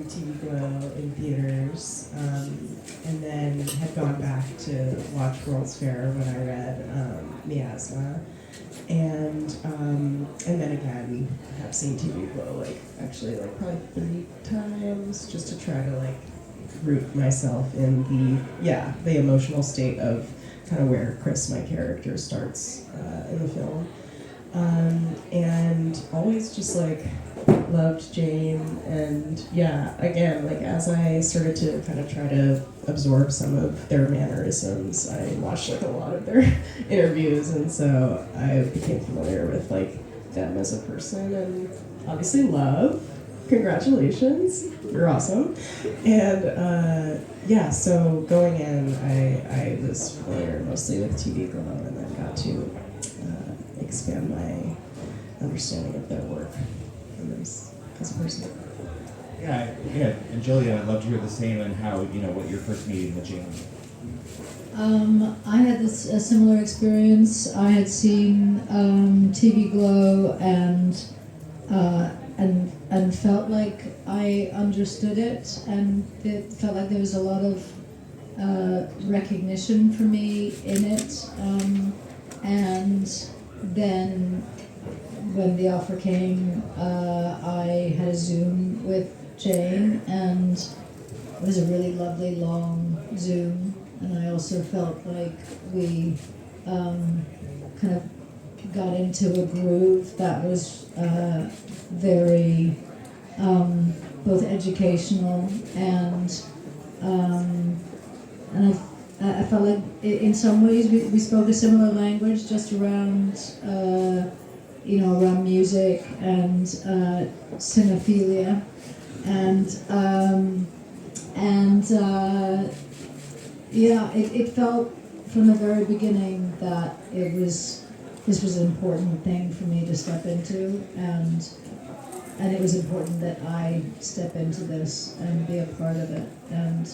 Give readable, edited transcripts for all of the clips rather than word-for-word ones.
TV Glow in theaters, and then had gone back to watch World's Fair when I read Miasma, and then again have seen TV Glow actually probably 3 times just to try to root myself in the emotional state of kind of where Chris, my character, starts in the film. And always just loved Jane, and again, as I started to kind of try to absorb some of their mannerisms, I watched a lot of their interviews, and so I became familiar with them as a person, and obviously love. Congratulations, you're awesome. And so going in, I was familiar mostly with TV Glow, and then got to expand my understanding of their work as a person. Yeah, and Gillian, I'd love to hear the same and how, what your first meeting with Jane. I had a similar experience. I had seen TV Glow and felt like I understood it, and it felt like there was a lot of recognition for me in it. And then when the offer came, I had a Zoom with Jane, and it was a really lovely long Zoom. And I also felt like we kind of got into a groove that was very both educational and I felt like in some ways we spoke a similar language just around around music and cinephilia it felt from the very beginning that this was an important thing for me to step into, and it was important that I step into this and be a part of it, and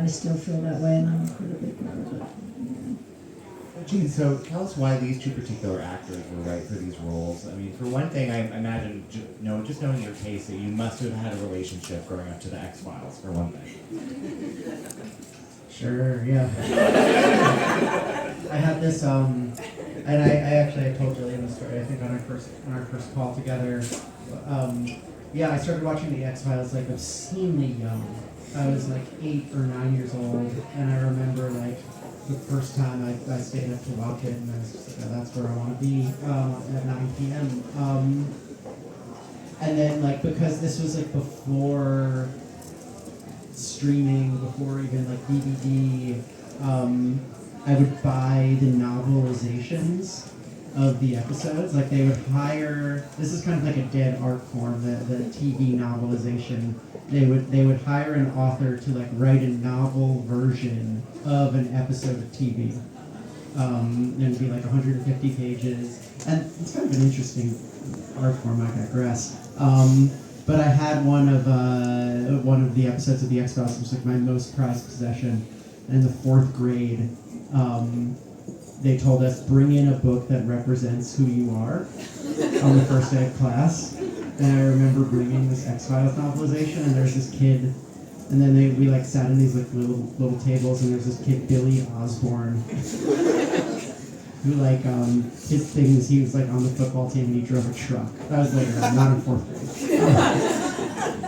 I still feel that way, and I'm incredibly proud of it. Gene, so tell us why these two particular actors were right for these roles. I mean, for one thing, I imagine, just knowing your case, that you must have had a relationship growing up to the X-Files, for one thing. Sure, yeah. I had this, and I told Gillian the story, I think, on our first call together. I started watching the X-Files obscenely young. I was 8 or 9 years old, and I remember the first time I stayed up to watch it, and I was just that's where I want to be at 9 p.m. And then because this was before streaming, before even DVD, I would buy the novelizations of the episodes. They would hire, this is kind of a dead art form, the TV novelization. They would hire an author to write a novel version of an episode of TV. And it'd be 150 pages. And it's kind of an interesting art form, I digress. But I had one of the episodes of the X-Files, which was my most prized possession. In the 4th grade, they told us, bring in a book that represents who you are on the first day of class. And I remember bringing this X-Files novelization, and there's this kid, and then we sat in these little tables, and there's this kid, Billy Osborne, who his thing was he was on the football team and he drove a truck. That was later on, not in 4th grade.